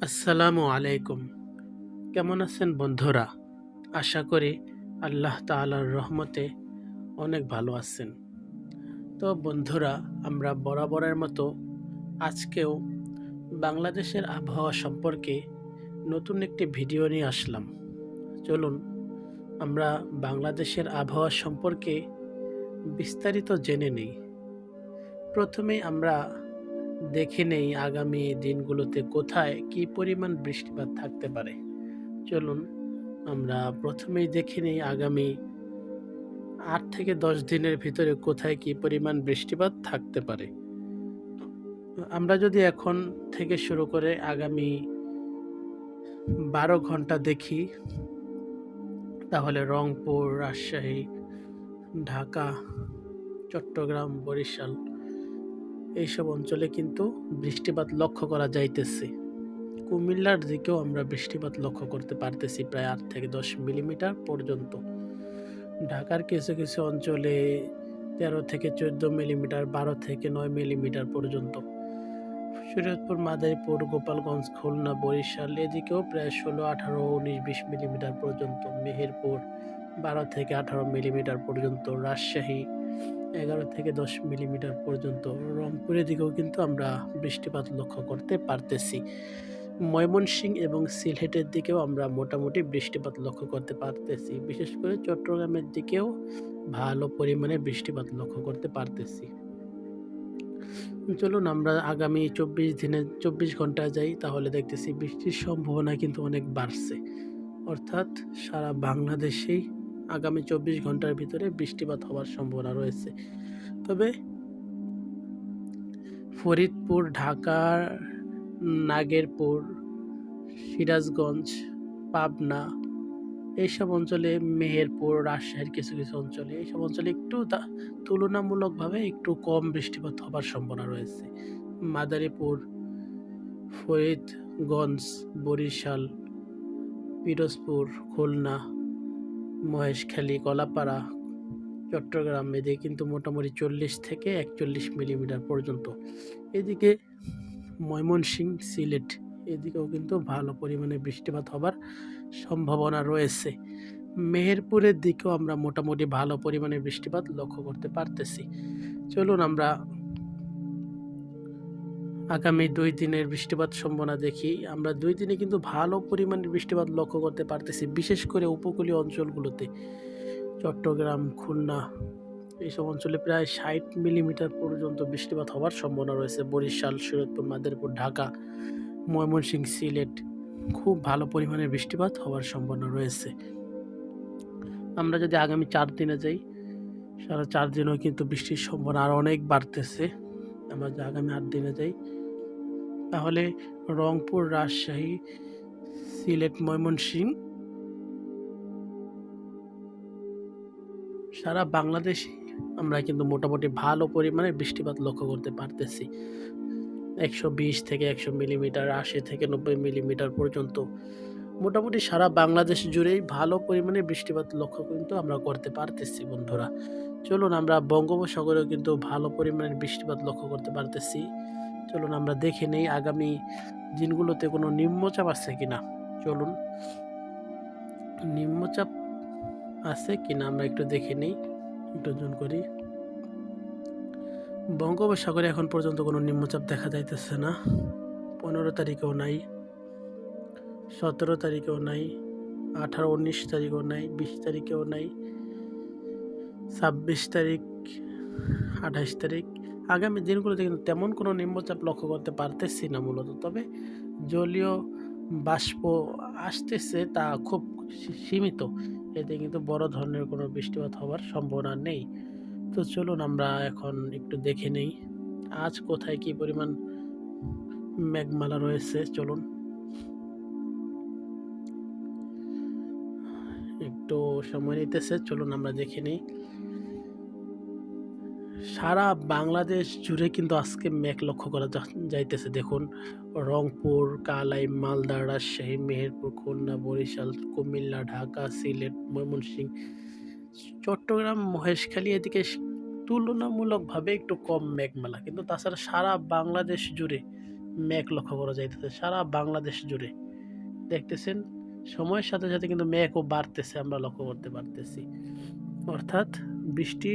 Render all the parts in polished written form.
আসসালামু আলাইকুম। কেমন আছেন বন্ধুরা? আশা করি আল্লাহ তাআলার রহমতে অনেক ভালো আছেন। তো বন্ধুরা, আমরা বরাবরের মতো আজকেও বাংলাদেশের আবহাওয়া সম্পর্কে নতুন একটি ভিডিও নিয়ে আসলাম। চলুন আমরা বাংলাদেশের আবহাওয়া সম্পর্কে বিস্তারিত জেনে নেই। প্রথমেই আমরা দেখে নেই আগামী দিনগুলোতে কোথায় কী পরিমাণ বৃষ্টিপাত থাকতে পারে। চলুন আমরা প্রথমেই দেখে নিই আগামী ৮ থেকে ১০ দিনের ভিতরে কোথায় কী পরিমাণ বৃষ্টিপাত থাকতে পারে। আমরা যদি এখন থেকে শুরু করে আগামী ১২ ঘন্টা দেখি, তাহলে রংপুর, রাজশাহী, ঢাকা, চট্টগ্রাম, বরিশাল এইসব অঞ্চলে কিন্তু বৃষ্টিপাত লক্ষ্য করা যাইতেছে। কুমিল্লার দিকেও আমরা বৃষ্টিপাত লক্ষ্য করতে পারতেছি প্রায় ৮ থেকে ১০ মিলিমিটার পর্যন্ত। ঢাকার কিছু কিছু অঞ্চলে ১৩ থেকে ১৪ মিলিমিটার, ১২ থেকে ৯ মিলিমিটার পর্যন্ত। শরীয়তপুর, মাদারীপুর, গোপালগঞ্জ, খুলনা, বরিশাল এদিকেও প্রায় ১৬, ১৮, ১৯, ২০ মিলিমিটার পর্যন্ত। মেহেরপুর ১২ থেকে ১৮ মিলিমিটার পর্যন্ত। রাজশাহী ১১ থেকে ১০ মিলিমিটার পর্যন্ত। রংপুরের দিকেও কিন্তু আমরা বৃষ্টিপাত লক্ষ্য করতে পারতেছি। ময়মনসিংহ এবং সিলেটের দিকেও আমরা মোটামুটি বৃষ্টিপাত লক্ষ্য করতে পারতেছি। বিশেষ করে চট্টগ্রামের দিকেও ভালো পরিমাণে বৃষ্টিপাত লক্ষ্য করতে পারতেছি। চলুন আমরা আগামী ২৪ ঘন্টায় যাই, তাহলে দেখতেছি বৃষ্টির সম্ভাবনা কিন্তু অনেক বাড়ছে। অর্থাৎ সারা বাংলাদেশেই আগামী ২৪ ঘন্টার ভিতরে বৃষ্টিপাত হওয়ার সম্ভাবনা রয়েছে। তবে ফরিদপুর, ঢাকার নাগেরপুর, সিরাজগঞ্জ, পাবনা এইসব অঞ্চলে, মেহেরপুর, রাজশাহীর কিছু কিছু অঞ্চলে, এইসব অঞ্চলে একটু তুলনামূলকভাবে একটু কম বৃষ্টিপাত হবার সম্ভাবনা রয়েছে। মাদারীপুর, ফরিদগঞ্জ, বরিশাল, পিরোজপুর, খুলনা, মহেশখালী, কলাপাড়া, চট্টগ্রাম এদিকে কিন্তু মোটামুটি ৪০ থেকে ৪১ মিলিমিটার পর্যন্ত। এদিকে ময়মনসিংহ, সিলেট এদিকেও কিন্তু ভালো পরিমাণে বৃষ্টিপাত হবার সম্ভাবনা রয়েছে। মেহেরপুরের দিকেও আমরা মোটামুটি ভালো পরিমাণে বৃষ্টিপাত লক্ষ্য করতে পারতেছি। চলুন আমরা আগামী ২ দিনের বৃষ্টিপাত সম্ভাবনা দেখি। আমরা ২ দিনে কিন্তু ভালো পরিমাণে বৃষ্টিপাত লক্ষ্য করতে পারতেছি, বিশেষ করে উপকূলীয় অঞ্চলগুলোতে। চট্টগ্রাম, খুলনা এইসব অঞ্চলে প্রায় ৬০ মিলিমিটার পর্যন্ত বৃষ্টিপাত হওয়ার সম্ভাবনা রয়েছে। বরিশাল, শরীয়তপুর, মাদারীপুর, ঢাকা, ময়মনসিংহ, সিলেট খুব ভালো পরিমাণে বৃষ্টিপাত হওয়ার সম্ভাবনা রয়েছে। আমরা যদি আগামী ৪ দিনে যাই, সারা ৪ দিনেও কিন্তু বৃষ্টির সম্ভাবনা আরও অনেক বাড়তেছে। আমরা যদি আগামী ৮ দিনে যাই, তাহলে রংপুর, রাজশাহী, সিলেট, ময়মনসিংহ সারা বাংলাদেশে আমরা কিন্তু মোটামুটি ভালো পরিমাণে বৃষ্টিপাত লক্ষ্য করতে পারতেছি। ১২০ থেকে ১০০ মিলিমিটার, ৮০ থেকে ৯০ মিলিমিটার পর্যন্ত মোটামুটি সারা বাংলাদেশ জুড়েই ভালো পরিমাণে বৃষ্টিপাত লক্ষ্য কিন্তু আমরা করতে পারতেছি বন্ধুরা। চলুন আমরা বঙ্গোপসাগরেও কিন্তু ভালো পরিমাণের বৃষ্টিপাত লক্ষ্য করতে পারতেছি। চলুন আমরা দেখে নেই আগামী দিনগুলোতে কোনো নিম্নচাপ আছে কিনা। চলুন নিম্নচাপ আছে কিনা আমরা একটু দেখে নেই, একটু জুম করি। বঙ্গোপসাগরে এখন পর্যন্ত কোনো নিম্নচাপ দেখা যাইতেছে না। ১৫ তারিখেও নাই, ১৭ তারিখেও নাই, ১৮, ১৯ তারিখেও নাই, ২০ তারিখেও নাই, ২৬ তারিখ, ২৮ তারিখ। আগামী দিনগুলোতে কিন্তু তেমন কোনো নিম্নচাপ লক্ষ্য করতে পারতেছি না মূলত। তবে জলীয় বাষ্প আসতেছে, তা খুব সীমিত। এতে কিন্তু বড় ধরনের কোনো বৃষ্টিপাত হওয়ার সম্ভাবনা নেই। তো চলুন আমরা এখন একটু দেখে নেই আজ কোথায় কি পরিমাণ মেঘমালা রয়েছে। চলুন একটু সময় নিতেছে, চলুন আমরা দেখে নিই। সারা বাংলাদেশ জুড়ে কিন্তু আজকে মেঘ লক্ষ্য করা যাইতেছে। দেখুন রংপুর, কালাই, মালদা, রাজশাহী, মেহেরপুর, খুলনা, বরিশাল, কুমিল্লা, ঢাকা, সিলেট, ময়মনসিংহ, চট্টগ্রাম, মহেশখালী এদিকে তুলনামূলকভাবে একটু কম মেঘমালা, কিন্তু তাছাড়া সারা বাংলাদেশ জুড়ে মেঘ লক্ষ্য করা যাইতেছে সারা বাংলাদেশ জুড়ে। দেখতেছেন সময়ের সাথে সাথে কিন্তু মেঘও বাড়তেছে, আমরা লক্ষ্য করতে পারতেছি। অর্থাৎ বৃষ্টি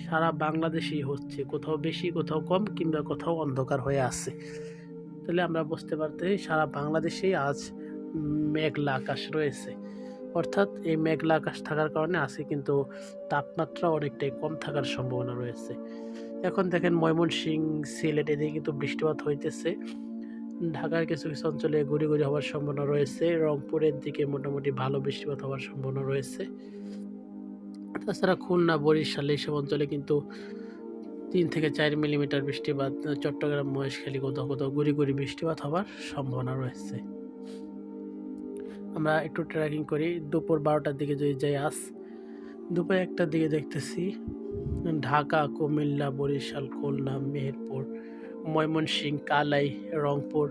সারা বাংলাদেশেই হচ্ছে, কোথাও বেশি কোথাও কম কিংবা কোথাও অন্ধকার হয়ে আছে। তাহলে আমরা বুঝতে পারতেছি সারা বাংলাদেশেই আজ মেঘলা আকাশ রয়েছে। অর্থাৎ এই মেঘলা আকাশ থাকার কারণে আজকে কিন্তু তাপমাত্রা অনেকটাই কম থাকার সম্ভাবনা রয়েছে। এখন দেখেন ময়মনসিংহ, সিলেট এদিকে কিন্তু বৃষ্টিপাত হইতেছে। ঢাকার কিছু কিছু অঞ্চলে গুড়ি গুড়ি হওয়ার সম্ভাবনা রয়েছে। রংপুরের দিকে মোটামুটি ভালো বৃষ্টিপাত হওয়ার সম্ভাবনা রয়েছে। তাছাড়া খুলনা, বরিশাল এইসব অঞ্চলে কিন্তু 3 থেকে 4 মিলিমিটার বৃষ্টিপাত, চট্টগ্রাম, মহেশখালী কোথাও কোথাও গুড়ি গুড়ি বৃষ্টিপাত হওয়ার সম্ভাবনা রয়েছে। আমরা একটু ট্রেকিং করি। দুপুর 12টার দিকে যদি যাই, আজ দুপুর 1টার দিকে দেখতেছি ঢাকা, কুমিল্লা, বরিশাল, খুলনা, মেহেরপুর, ময়মনসিংহ, কালাই, রংপুর,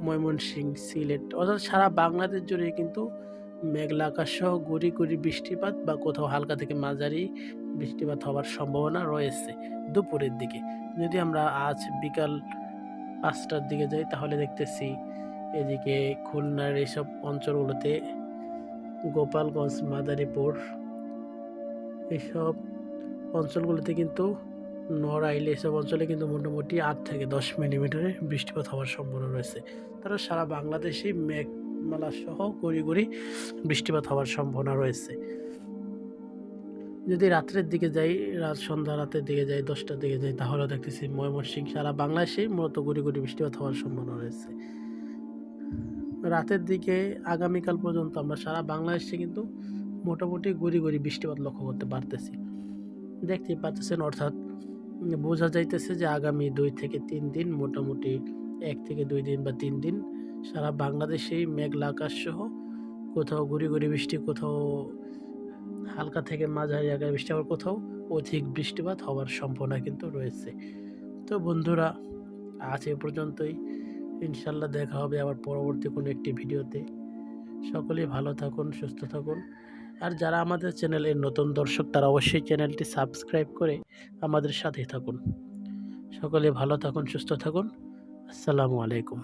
ময়মনসিংহ, সিলেট অর্থাৎ সারা বাংলাদেশ জুড়ে কিন্তু মেঘলা আকাশ সহ গুড়ি গুড়ি বৃষ্টিপাত বা কোথাও হালকা থেকে মাঝারি বৃষ্টিপাত হওয়ার সম্ভাবনা রয়েছে দুপুরের দিকে। যদি আমরা আজ বিকাল 5টার দিকে যাই তাহলে দেখতেছি এদিকে খুলনার এইসব অঞ্চলগুলোতে, গোপালগঞ্জ, মাদারীপুর এইসব অঞ্চলগুলোতে কিন্তু, নড়াইল এসব অঞ্চলে কিন্তু মোটামুটি 8 থেকে 10 মিলিমিটারের বৃষ্টিপাত হওয়ার সম্ভাবনা রয়েছে। তারা সারা বাংলাদেশেই মেঘমালা সহ গুড়ি গুড়ি বৃষ্টিপাত হওয়ার সম্ভাবনা রয়েছে। যদি রাত্রের দিকে যাই, রাতের দিকে যাই, 10টার দিকে যাই, তাহলে দেখতেছি ময়মনসিংহ সারা বাংলাদেশেই মূলত গুড়ি গুড়ি বৃষ্টিপাত হওয়ার সম্ভাবনা রয়েছে। রাতের দিকে আগামীকাল পর্যন্ত আমরা সারা বাংলাদেশে কিন্তু মোটামুটি গুড়ি গুড়ি বৃষ্টিপাত লক্ষ্য করতে পারতেছি, দেখতেই পাচ্ছেন। অর্থাৎ বোঝা যাইতেছে যে আগামী 2 থেকে 3 দিন, মোটামুটি 1 থেকে 2 দিন বা 3 দিন সারা বাংলাদেশেই মেঘলা আকাশ সহ কোথাও গুড়ি গুড়ি বৃষ্টি, কোথাও হালকা থেকে মাঝারি আকারে বৃষ্টি, আবার কোথাও অধিক বৃষ্টিপাত হওয়ার সম্ভাবনা কিন্তু রয়েছে। তো বন্ধুরা, আজ এ পর্যন্তই। ইনশাল্লাহ দেখা হবে আবার পরবর্তী কোনো একটি ভিডিওতে। সকলেই ভালো থাকুন, সুস্থ থাকুন। আর যারা আমাদের চ্যানেলের নতুন দর্শক তারা অবশ্যই চ্যানেলটি সাবস্ক্রাইব করে আমাদের সাথেই থাকুন। সকলে ভালো থাকুন, সুস্থ থাকুন। আসসালামু আলাইকুম।